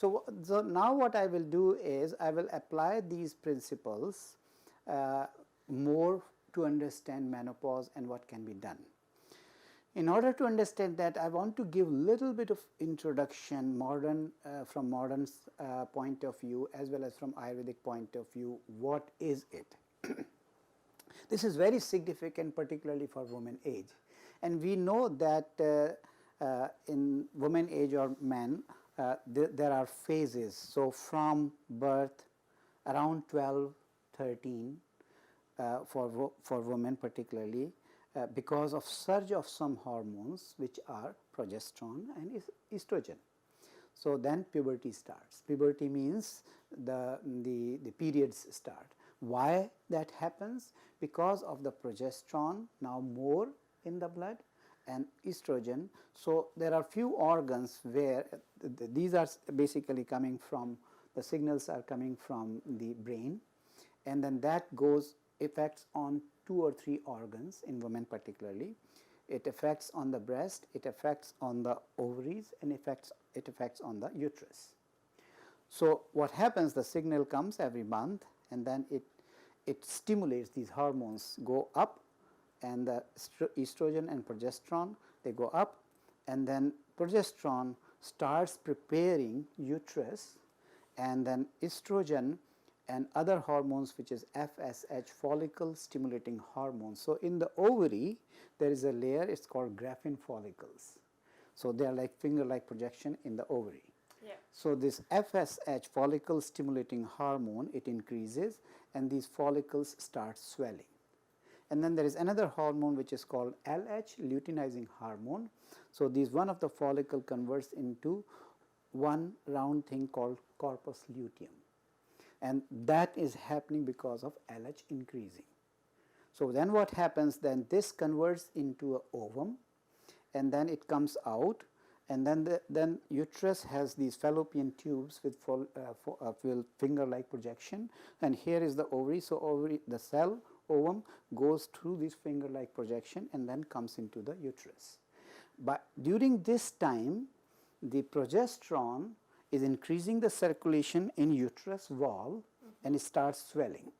So now what I will do is I will apply these principles more to understand menopause and what can be done. In order to understand that, I want to give little bit of introduction from modern point of view as well as from Ayurvedic point of view. What is it? This is very significant, particularly for women age, and we know that in women age or men there are phases. So from birth around 12, 13 for women particularly, because of surge of some hormones which are progesterone and estrogen. So then puberty starts. Puberty means the periods start. Why that happens? Because of the progesterone now more in the blood and estrogen. So there are few organs where these are basically coming from, the signals are coming from the brain, and then that goes effects on 2 or 3 organs in women particularly. It affects on the breast, it affects on the ovaries, and it affects on the uterus. So what happens, the signal comes every month, and then it stimulates, these hormones go up, and the estrogen and progesterone, they go up, and then progesterone starts preparing uterus, and then estrogen and other hormones, which is FSH, follicle stimulating hormones. So in the ovary there is a layer, it's called Graphene follicles. So they are like finger-like projection in the ovary. Yeah. So this FSH, follicle stimulating hormone, it increases and these follicles start swelling. And then there is another hormone which is called LH, luteinizing hormone. So this one of the follicle converts into one round thing called corpus luteum, and that is happening because of LH increasing. So then what happens, then this converts into an ovum, and then it comes out, and then uterus has these fallopian tubes with finger-like projection, and here is the ovary. So ovary, the cell ovum goes through this finger-like projection and then comes into the uterus. But during this time, the progesterone is increasing the circulation in uterus wall, and it starts swelling.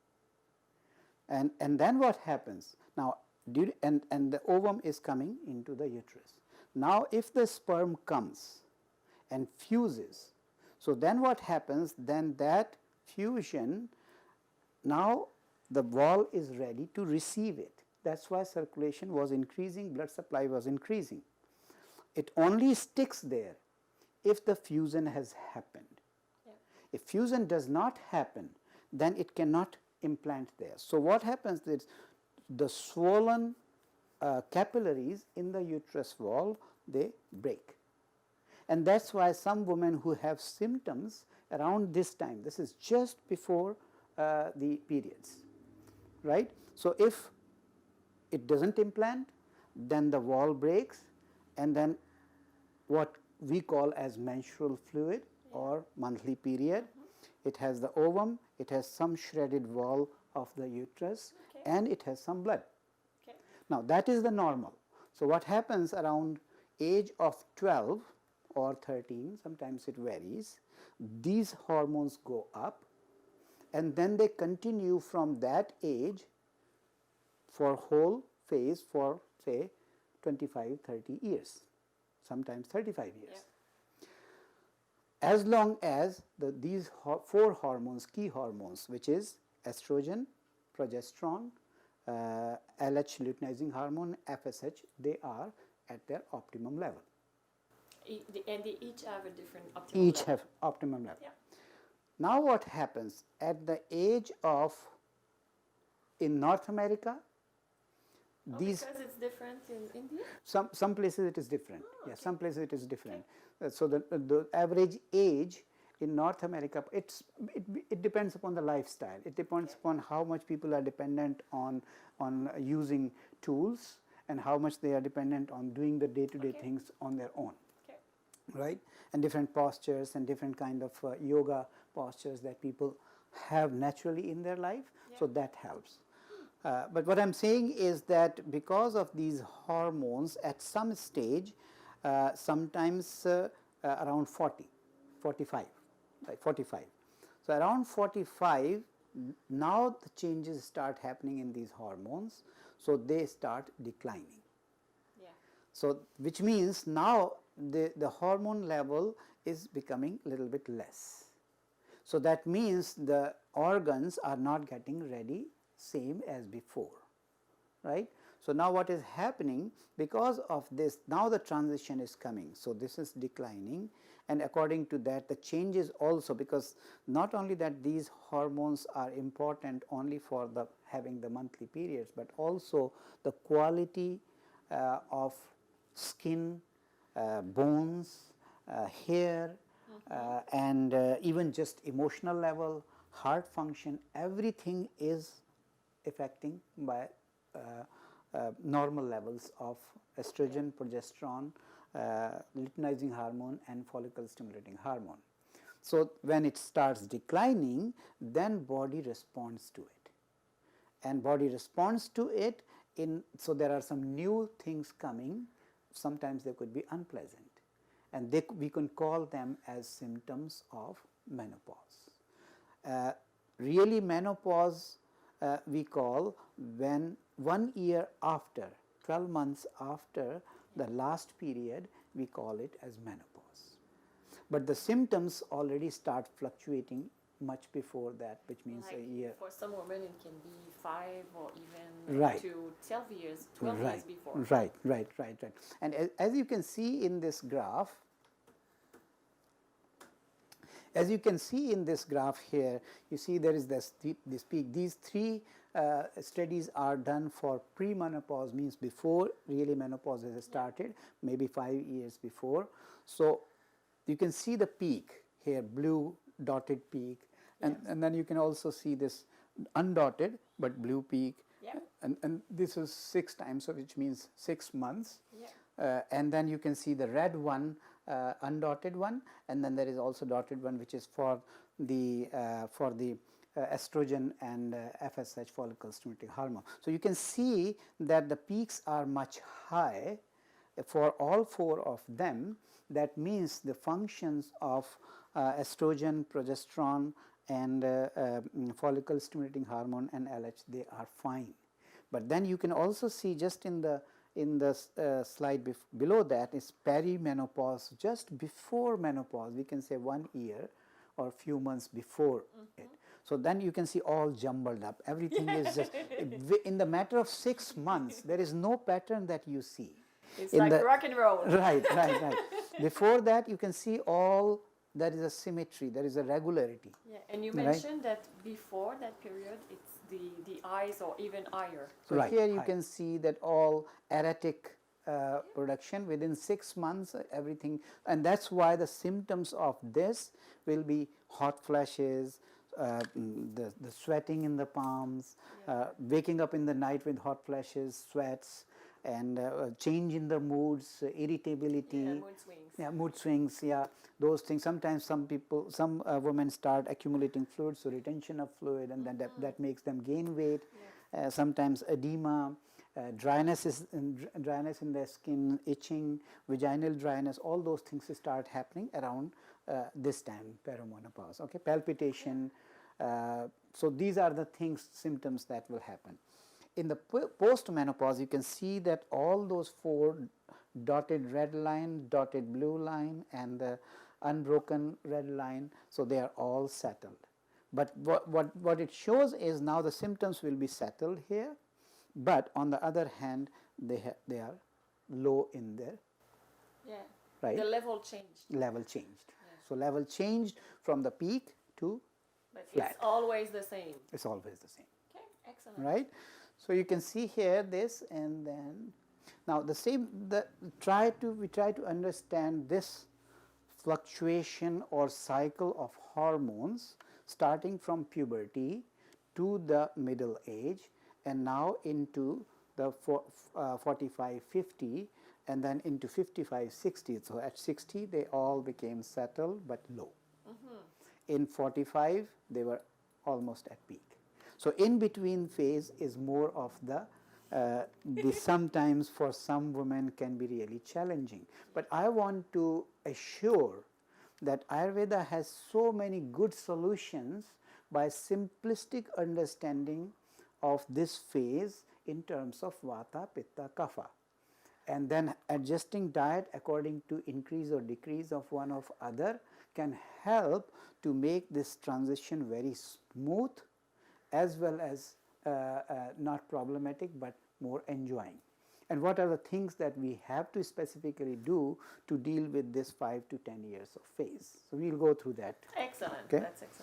And then what happens? Now, and the ovum is coming into the uterus. Now, if the sperm comes and fuses, so then what happens? Then that fusion, now the wall is ready to receive it. That's why circulation was increasing, blood supply was increasing. It only sticks there if the fusion has happened. Yeah. If fusion does not happen, then it cannot implant there. So what happens is the swollen capillaries in the uterus wall, they break. And that's why some women who have symptoms around this time, this is just before the periods, right? So if it doesn't implant, then the wall breaks, and then what we call as menstrual fluid or monthly period. It has the ovum, it has some shredded wall of the uterus, and it has some blood. Now that is the normal. So what happens around age of 12 or 13, sometimes it varies, these hormones go up, and then they continue from that age for whole phase for say 25, 30 years. Sometimes 35 years. Yeah. As long as these 4 hormones, key hormones, which is estrogen, progesterone, LH luteinizing hormone, FSH, they are at their optimum level. And they each have a different optimum Each level. have optimum level. Yeah. Now what happens at the age of, in North America, these because it's different in India? some places it is different. Oh, Yeah, some places it is different. So the average age in North America, it depends upon the lifestyle. It depends upon how much people are dependent on using tools and how much they are dependent on doing the day-to-day things on their own. Right? And different postures and different kind of yoga postures that people have naturally in their life. So that helps. But what I'm saying is that because of these hormones at some stage, sometimes around 40, 45, like 45. So around 45, now the changes start happening in these hormones, so they start declining. Yeah. So which means now the hormone level is becoming a little bit less. So that means the organs are not getting ready same as before, right. So now what is happening, because of this, now the transition is coming. So this is declining, and according to that the changes also, because not only that these hormones are important only for the having the monthly periods, but also the quality of skin, bones, hair, and even just emotional level, heart function, everything is affecting by normal levels of estrogen, progesterone, luteinizing hormone and follicle stimulating hormone. So when it starts declining, then body responds to it, and body responds to it in, so there are some new things coming. Sometimes they could be unpleasant, and we can call them as symptoms of menopause. Really menopause we call when 1 year after, 12 months after the last period, we call it as menopause. But the symptoms already start fluctuating much before that, which means Like a year. for some women, it can be 5 or even Right. to 12 years, 12 Right, years before. right. And as you can see in this graph, as you can see in this graph here, you see there is this peak. These three studies are done for pre-menopause, means before really menopause has started, maybe 5 years before. So you can see the peak here, blue dotted peak, and then you can also see this undotted but blue peak. Yeah. And this is 6 times, so which means 6 months. Yeah. And then you can see the red one, undotted one, and then there is also dotted one, which is for the estrogen and FSH, follicle stimulating hormone. So you can see that the peaks are much high for all 4 of them. That means the functions of estrogen, progesterone, and follicle stimulating hormone and LH, they are fine. But then you can also see just in the slide below that is perimenopause, just before menopause, we can say 1 year or few months before it. So then you can see all jumbled up, everything is just in the matter of 6 months there is no pattern that you see. It's In like the- rock and roll. Right. Before that you can see all, there is a symmetry, there is a regularity. Yeah, and you Right. mentioned that before that period, it's the eyes or even higher. So here you can see that all erratic production within 6 months, everything, and that's why the symptoms of this will be hot flashes, the sweating in the palms, waking up in the night with hot flashes, sweats, and change in the moods, irritability. Yeah, mood swings. Yeah, mood swings, yeah, those things. Sometimes some women start accumulating fluid, so retention of fluid, and then that makes them gain weight. Sometimes edema, dryness in the skin, itching, vaginal dryness, all those things start happening around this time, perimenopause. Okay, palpitation. So these are the symptoms that will happen. In the post-menopause, you can see that all those 4 dotted red line, dotted blue line, and the unbroken red line, so they are all settled. But what it shows is now the symptoms will be settled here, but on the other hand, they are low in their, right? The level changed. Level changed. So level changed from the peak to But flat. it's always the same. It's always the same. Okay, excellent. Right. So you can see here this, and then now the same. We try to understand this fluctuation or cycle of hormones starting from puberty to the middle age, and now into the 45-50, and then into 55-60. So at 60 they all became settled but low. In 45 they were almost at peak. So in between phase is more of the sometimes for some women can be really challenging. But I want to assure that Ayurveda has so many good solutions by simplistic understanding of this phase in terms of Vata, Pitta, Kapha, and then adjusting diet according to increase or decrease of one of other can help to make this transition very smooth as well as not problematic, but more enjoying. And what are the things that we have to specifically do to deal with this 5 to 10 years of phase? So, we will go through that. Excellent. Okay? That's excellent.